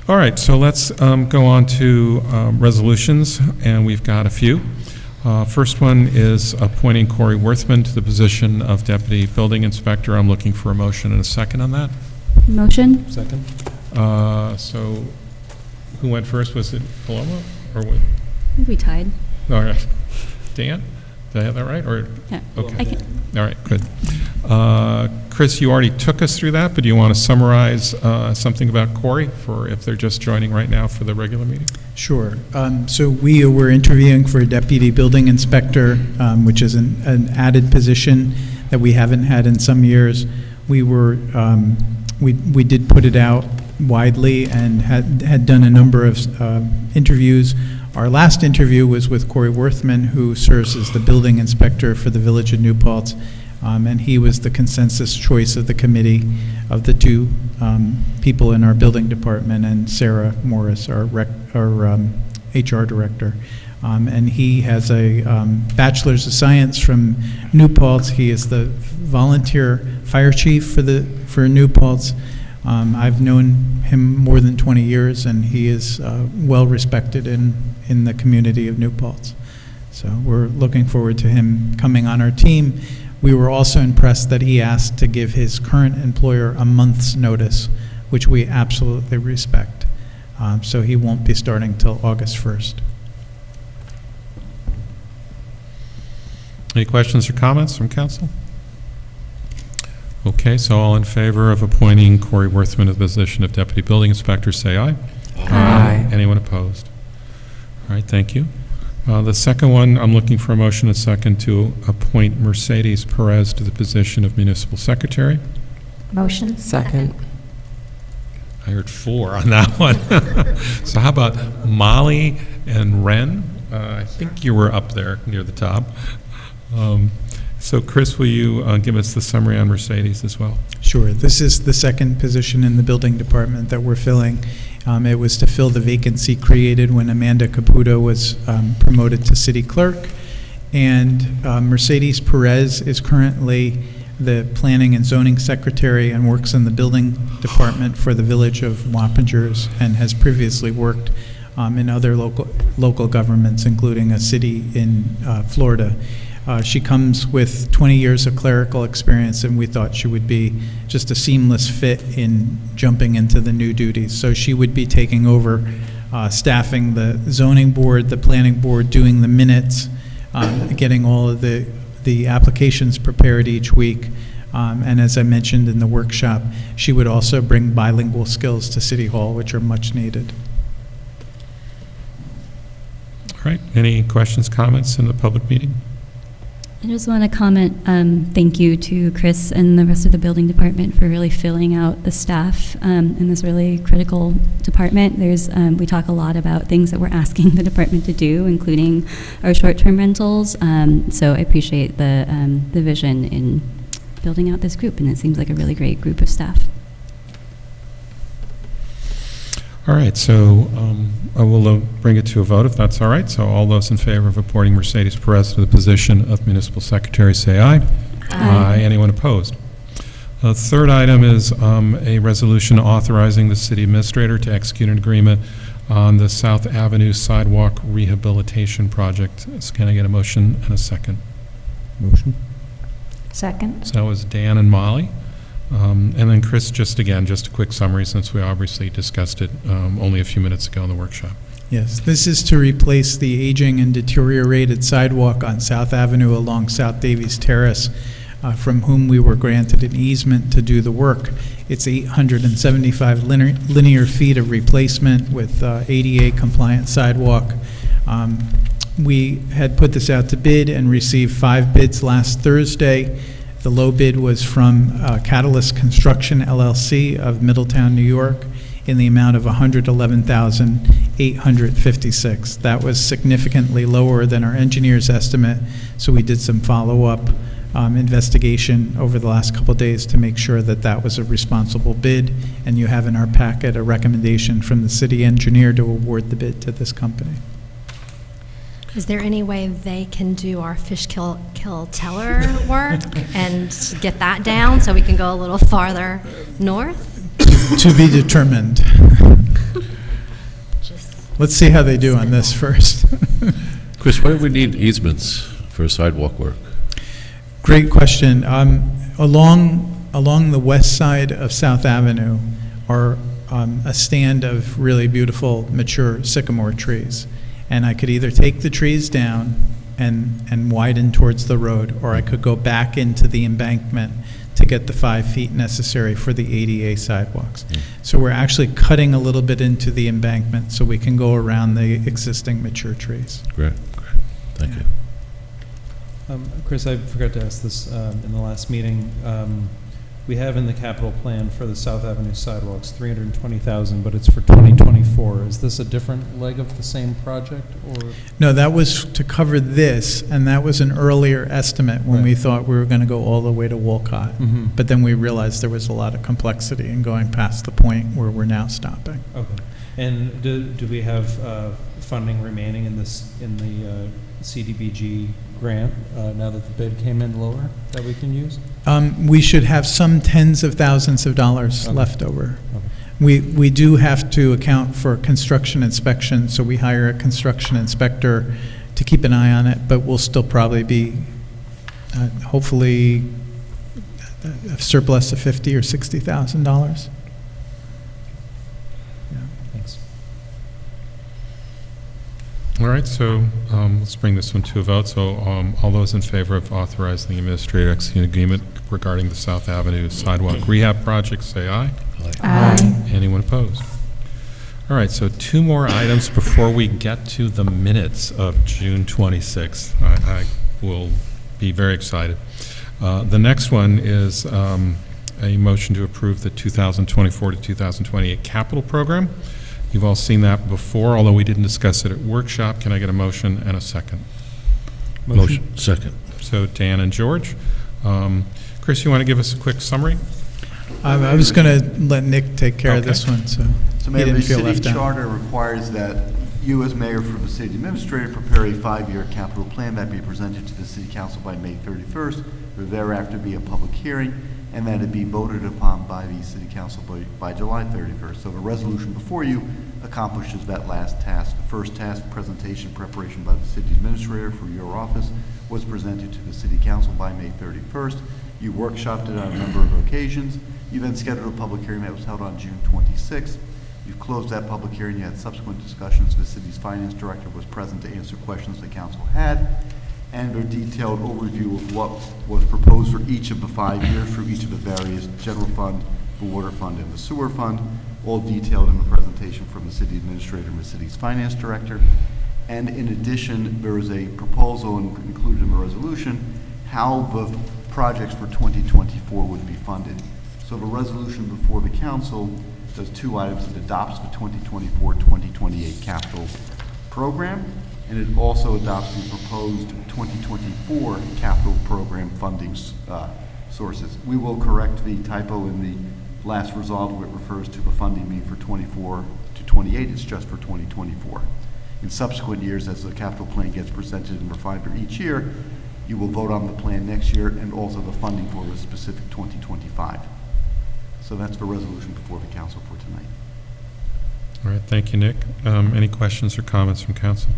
All right, so let's go on to resolutions, and we've got a few. First one is appointing Corey Worthman to the position of Deputy Building Inspector. I'm looking for a motion and a second on that. Motion? Second. So who went first? Was it Paloma or what? I think we tied. All right. Dan? Did I have that right? Or Yeah. Okay. I can. All right, good. Chris, you already took us through that, but do you want to summarize something about Corey for if they're just joining right now for the regular meeting? Sure. So we were interviewing for a deputy building inspector, which is an added position that we haven't had in some years. We were we did put it out widely and had done a number of interviews. Our last interview was with Corey Worthman, who serves as the building inspector for the Village of New Paltz, and he was the consensus choice of the committee of the two people in our building department, and Sarah Morris, our HR director. And he has a bachelor's of science from New Paltz. He is the volunteer fire chief for New Paltz. I've known him more than 20 years, and he is well respected in the community of New Paltz. So we're looking forward to him coming on our team. We were also impressed that he asked to give his current employer a month's notice, which we absolutely respect. So he won't be starting till August 1st. Any questions or comments from council? Okay, so all in favor of appointing Corey Worthman to the position of Deputy Building Inspector, say aye. Aye. Anyone opposed? All right, thank you. The second one, I'm looking for a motion and a second to appoint Mercedes Perez to the position of Municipal Secretary. Motion? Second. I heard 4 on that one. So how about Molly and Ren? I think you were up there near the top. So Chris, will you give us the summary on Mercedes as well? Sure. This is the second position in the building department that we're filling. It was to fill the vacancy created when Amanda Caputo was promoted to city clerk. And Mercedes Perez is currently the planning and zoning secretary and works in the building department for the village of Wappingers, and has previously worked in other local governments, including a city in Florida. She comes with 20 years of clerical experience, and we thought she would be just a seamless fit in jumping into the new duties. So she would be taking over staffing the zoning board, the planning board, doing the minutes, getting all of the applications prepared each week. And as I mentioned in the workshop, she would also bring bilingual skills to City Hall, which are much needed. All right, any questions, comments in the public meeting? I just want to comment, thank you to Chris and the rest of the building department for really filling out the staff in this really critical department. We talk a lot about things that we're asking the department to do, including our short-term rentals. So I appreciate the vision in building out this group, and it seems like a really great group of staff. All right, so I will bring it to a vote if that's all right. So all those in favor of appointing Mercedes Perez to the position of Municipal Secretary, say aye. Aye. Anyone opposed? The third item is a resolution authorizing the city administrator to execute an agreement on the South Avenue Sidewalk Rehabilitation Project. So can I get a motion and a second? Motion. Second? So that was Dan and Molly. And then Chris, just a quick summary, since we obviously discussed it only a few minutes ago in the workshop. Yes, this is to replace the aging and deteriorated sidewalk on South Avenue along South Davies Terrace, from whom we were granted an easement to do the work. It's 875 linear feet of replacement with ADA compliant sidewalk. We had put this out to bid and received 5 bids last Thursday. The low bid was from Catalyst Construction LLC of Middletown, New York, in the amount of $111,856. That was significantly lower than our engineer's estimate, so we did some follow-up investigation over the last couple of days to make sure that that was a responsible bid, and you have in our packet a recommendation from the city engineer to award the bid to this company. Is there any way they can do our fish kill teller work and get that down so we can go a little farther north? To be determined. Let's see how they do on this first. Chris, why do we need easements for sidewalk work? Great question. Along the west side of South Avenue are a stand of really beautiful mature sycamore trees. And I could either take the trees down and widen towards the road, or I could go back into the embankment to get the 5 feet necessary for the ADA sidewalks. So we're actually cutting a little bit into the embankment so we can go around the existing mature trees. Great. Thank you. Chris, I forgot to ask this in the last meeting. We have in the capital plan for the South Avenue sidewalks, $320,000, but it's for 2024. Is this a different leg of the same project, or? No, that was to cover this, and that was an earlier estimate when we thought we were going to go all the way to Wolcott. But then we realized there was a lot of complexity in going past the point where we're now stopping. Okay. And do we have funding remaining in the CDBG grant now that the bid came in lower that we can use? We should have some tens of thousands of dollars left over. We do have to account for construction inspection, so we hire a construction inspector to keep an eye on it, but we'll still probably be hopefully a surplus of $50,000 or $60,000. Thanks. All right, so let's bring this one to a vote. So all those in favor of authorizing the administrator to execute an agreement regarding the South Avenue sidewalk rehab project, say aye. Aye. Anyone opposed? All right, so 2 more items before we get to the minutes of June 26th. I will be very excited. The next one is a motion to approve the 2024 to 2028 capital program. You've all seen that before, although we didn't discuss it at workshop. Can I get a motion and a second? Motion. Second. So Dan and George. Chris, you want to give us a quick summary? I was going to let Nick take care of this one, so he Mayor, didn't the feel city left out. charter requires that you, as mayor for the city administrator, prepare a 5-year capital plan that be presented to the city council by May 31st. There thereafter be a public hearing, and that it be voted upon by the city council by July 31st. So the resolution before you accomplishes that last task. The first task, presentation preparation by the city administrator for your office, was presented to the city council by May 31st. You workshopped it on a number of occasions. You then scheduled a public hearing that was held on June 26th. You've closed that public hearing. You had subsequent discussions. The city's finance director was present to answer questions the council had, and a detailed overview of what was proposed for each of the 5 years for each of the various general fund, the water fund, and the sewer fund, all detailed in the presentation from the city administrator and the city's finance director. And in addition, there is a proposal included in the resolution how the projects for 2024 would be funded. So the resolution before the council does 2 items. It adopts the 2024-2028 capital program, and it also adopts the proposed 2024 capital program funding sources. We will correct the typo in the last resolve where it refers to the funding being for 24 to 28. It's just for 2024. In subsequent years, as the capital plan gets presented and refined for each year, you will vote on the plan next year and also the funding for the specific 2025. So that's the resolution before the council for tonight. All right, thank you, Nick. Any questions or comments from council?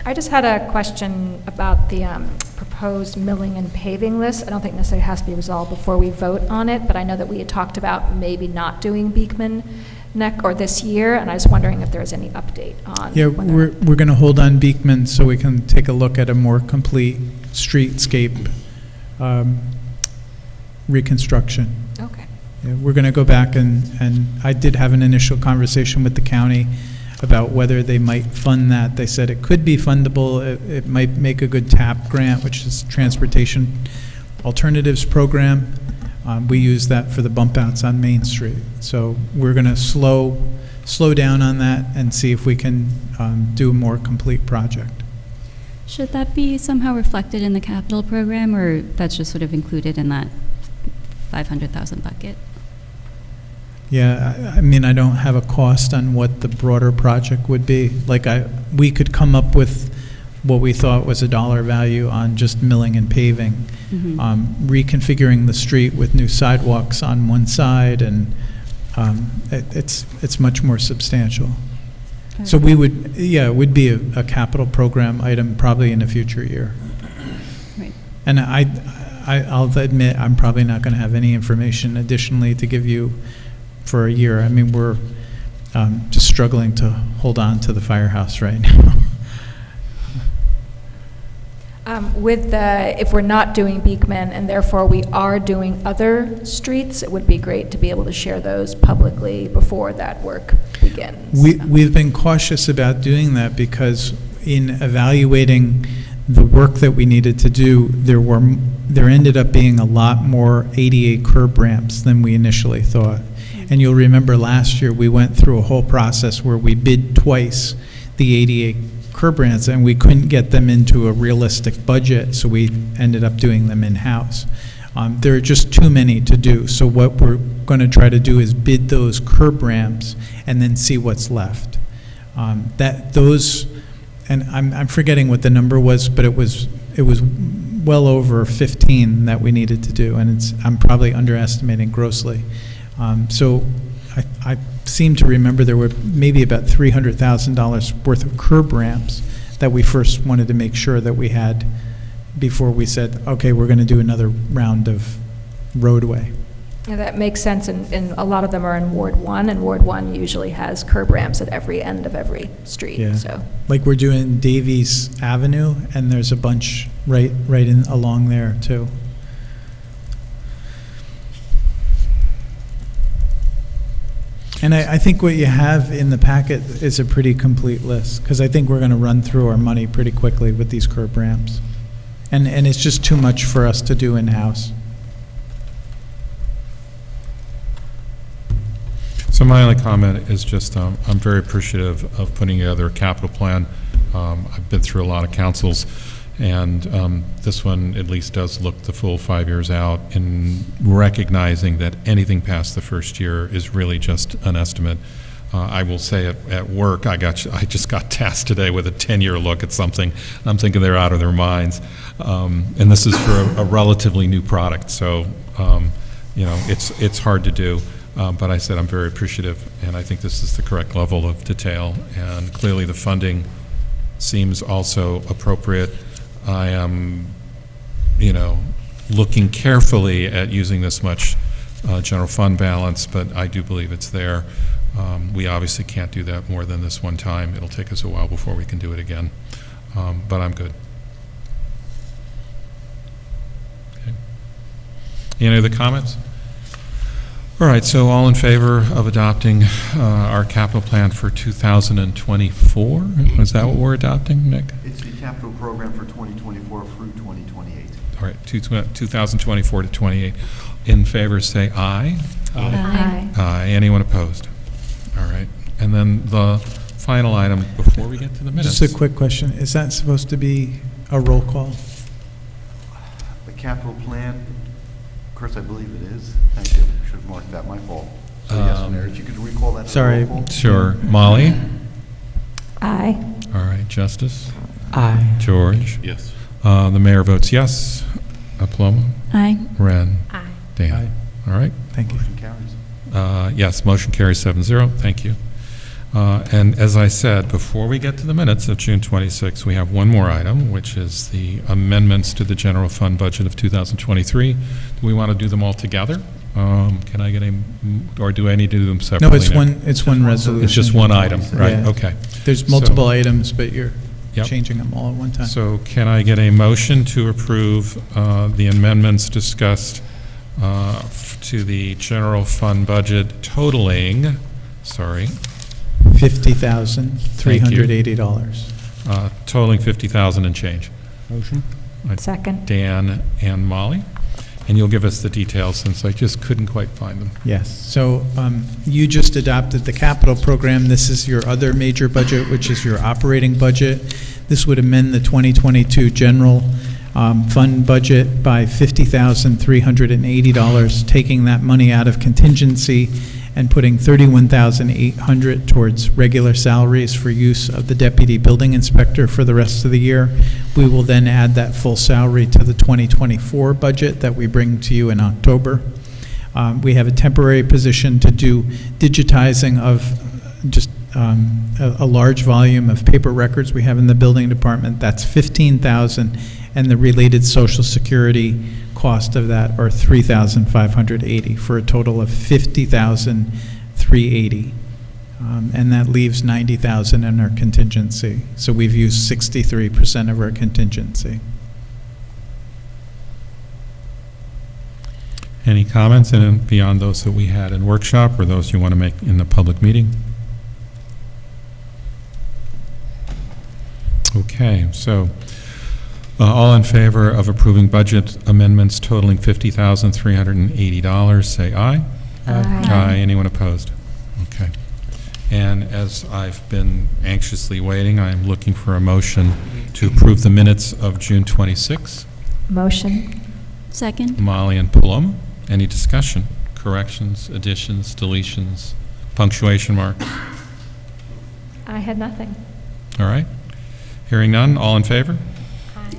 I just had a question about the proposed milling and paving list. I don't think necessarily it has to be resolved before we vote on it, but I know that we had talked about maybe not doing Beekman Neck or this year, and I was wondering if there was any update on. Yeah, whether- we're going to hold on Beekman so we can take a look at a more complete streetscape reconstruction. Okay. Yeah, we're going to go back and I did have an initial conversation with the county about whether they might fund that. They said it could be fundable. It might make a good TAP grant, which is Transportation Alternatives Program. We use that for the bump outs on Main Street. So we're going to slow down on that and see if we can do a more complete project. Should that be somehow reflected in the capital program, or that's just sort of included in that 500,000 bucket? Yeah, I mean, I don't have a cost on what the broader project would be. Like, we could come up with what we thought was a dollar value on just milling and paving, reconfiguring the street with new sidewalks on one side, and it's much more substantial. So we would, it would be a capital program item probably in a future year. Right. And I'll admit, I'm probably not going to have any information additionally to give you for a year. I mean, we're just struggling to hold on to the firehouse right now. If we're not doing Beekman and therefore we are doing other streets, it would be great to be able to share those publicly before that work begins. We've been cautious about doing that because in evaluating the work that we needed to do, there ended up being a lot more ADA curb ramps than we initially thought. And you'll remember last year we went through a whole process where we bid twice the ADA curb ramps and we couldn't get them into a realistic budget, so we ended up doing them in-house. There are just too many to do, so what we're going to try to do is bid those curb ramps and then see what's left. And I'm forgetting what the number was, but it was well over 15 that we needed to do, and I'm probably underestimating grossly. So I seem to remember there were maybe about $300,000 worth of curb ramps that we first wanted to make sure that we had before we said, okay, we're going to do another round of roadway. Yeah, that makes sense, and a lot of them are in Ward 1, and Ward 1 usually has curb ramps at every end of every street. Yeah. So. Like we're doing Davies Avenue, and there's a bunch right in along there too. And I think what you have in the packet is a pretty complete list, because I think we're going to run through our money pretty quickly with these curb ramps. And it's just too much for us to do in-house. So my only comment is just I'm very appreciative of putting together a capital plan. I've been through a lot of councils, and this one at least does look the full 5 years out, in recognizing that anything past the first year is really just an estimate. I will say at work, I just got tasked today with a 10-year look at something. I'm thinking they're out of their minds. And this is for a relatively new product, so it's hard to do. But I said I'm very appreciative, and I think this is the correct level of detail. And clearly the funding seems also appropriate. I am, looking carefully at using this much general fund balance, but I do believe it's there. We obviously can't do that more than this one time. It'll take us a while before we can do it again, but I'm good. Okay. Any other comments? All right, so all in favor of adopting our capital plan for 2024? Is that what we're adopting, Nick? It's the capital program for 2024 through 2028. All right, 2024 to 28. In favor, say aye. Aye. Aye. Anyone opposed? All right. And then the final item before we get to the minutes. Just a quick question. Is that supposed to be a roll call? The capital plan, of course, I believe it is. Thank you. Should have marked that. My fault. So yes, Mayor, if you could recall that. as a Sorry. roll call. Sure. Molly? Aye. All right. Justice? Aye. George? Yes. The mayor votes yes. Paloma? Aye. Ren? Aye. Dan? Aye. All right. Thank you. Motion carries. Yes, motion carries 7-0. Thank you. And as I said, before we get to the minutes of June 26, we have one more item, which is the amendments to the general fund budget of 2023. Do we want to do them all together? Can I get or do I need to do them separately? No, it's one resolution. It's just one item, right? Yeah. Okay. There's multiple items, but you're Yep. changing them all at one time. So can I get a motion to approve the amendments discussed to the general fund budget totaling, $50,380. totaling $50,000 and change? Motion? Second. Dan and Molly? And you'll give us the details since I just couldn't quite find them. Yes, so you just adopted the capital program. This is your other major budget, which is your operating budget. This would amend the 2022 general fund budget by $50,380, taking that money out of contingency and putting $31,800 towards regular salaries for use of the deputy building inspector for the rest of the year. We will then add that full salary to the 2024 budget that we bring to you in October. We have a temporary position to do digitizing of just a large volume of paper records we have in the building department. That's $15,000, and the related Social Security cost of that are $3,580 for a total of $50,380. And that leaves $90,000 in our contingency. So we've used 63% of our contingency. Any comments beyond those that we had in workshop or those you want to make in the public meeting? Okay, so all in favor of approving budget amendments totaling $50,380, say aye. Aye. Anyone opposed? Okay. And as I've been anxiously waiting, I'm looking for a motion to approve the minutes of June 26. Motion. Second. Molly and Paloma. Any discussion? Corrections, additions, deletions, punctuation marks? I had nothing. All right. Hearing none, all in favor?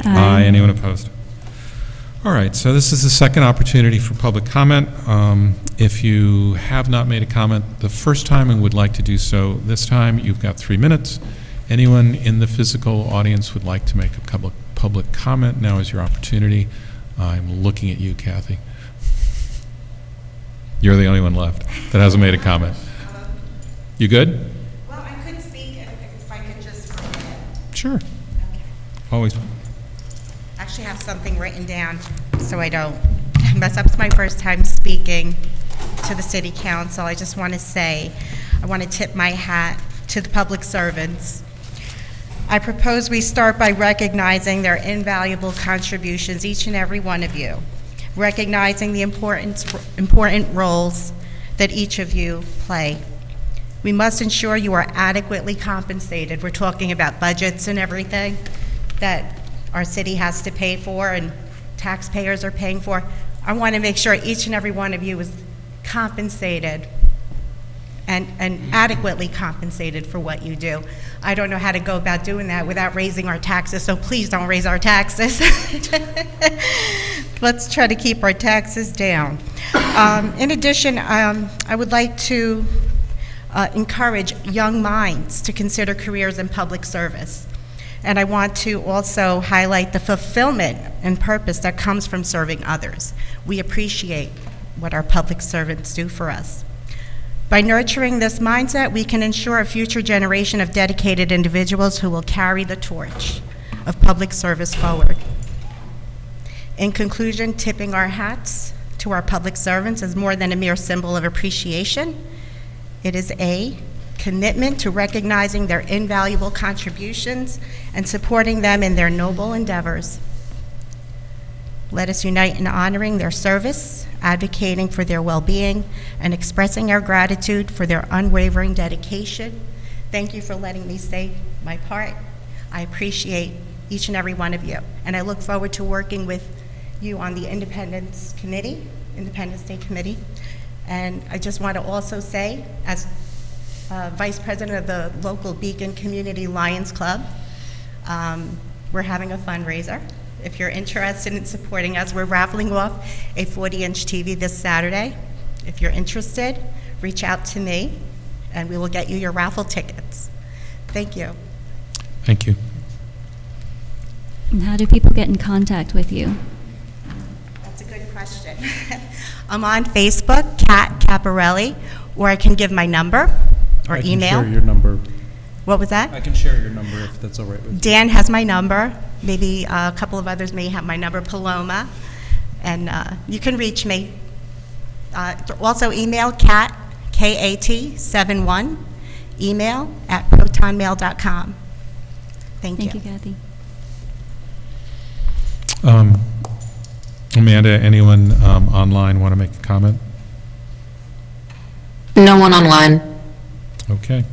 Aye. Anyone opposed? All right, so this is the second opportunity for public comment. If you have not made a comment the first time and would like to do so this time, you've got 3 minutes. Anyone in the physical audience would like to make a public comment, now is your opportunity. I'm looking at you, Kathy. You're the only one left that hasn't made a comment. You good? Well, I could speak if I could just for a minute. Sure. Okay. Always. I actually have something written down so I don't mess up. It's my first time speaking to the city council. I just want to say, I want to tip my hat to the public servants. I propose we start by recognizing their invaluable contributions, each and every one of you, recognizing the important roles that each of you play. We must ensure you are adequately compensated. We're talking about budgets and everything that our city has to pay for and taxpayers are paying for. I want to make sure each and every one of you is compensated and adequately compensated for what you do. I don't know how to go about doing that without raising our taxes, so please don't raise our taxes. Let's try to keep our taxes down. In addition, I would like to encourage young minds to consider careers in public service. And I want to also highlight the fulfillment and purpose that comes from serving others. We appreciate what our public servants do for us. By nurturing this mindset, we can ensure a future generation of dedicated individuals who will carry the torch of public service forward. In conclusion, tipping our hats to our public servants is more than a mere symbol of appreciation. It is a commitment to recognizing their invaluable contributions and supporting them in their noble endeavors. Let us unite in honoring their service, advocating for their well-being, and expressing our gratitude for their unwavering dedication. Thank you for letting me say my part. I appreciate each and every one of you, and I look forward to working with you on the Independence Day Committee. And I just want to also say, as Vice President of the local Beacon Community Lions Club, we're having a fundraiser. If you're interested in supporting us, we're raffling off a 40-inch TV this Saturday. If you're interested, reach out to me and we will get you your raffle tickets. Thank you. Thank you. And how do people get in contact with you? That's a good question. I'm on Facebook, Kat Caparelli, or I can give my number or email. I can share your number. What was that? I can share your number if that's all right with you. Dan has my number. Maybe a couple of others may have my number, Paloma. And you can reach me. Also email Kat, K-A-T-71, email at protonmail.com. Thank you. Thank you, Kathy. Amanda, anyone online want to make a comment? No one online. Okay.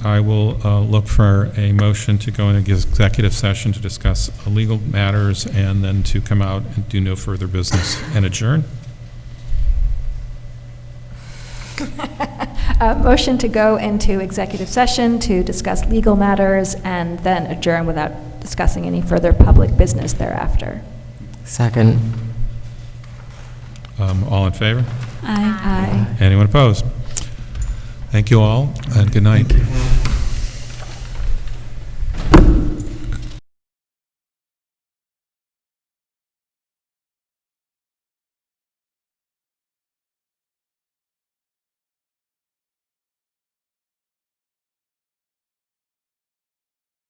I will look for a motion to go into executive session to discuss legal matters and then to come out and do no further business and adjourn. Motion to go into executive session to discuss legal matters and then adjourn without discussing any further public business thereafter. Second. All in favor? Aye. Aye. Anyone opposed? Thank you all, and good night.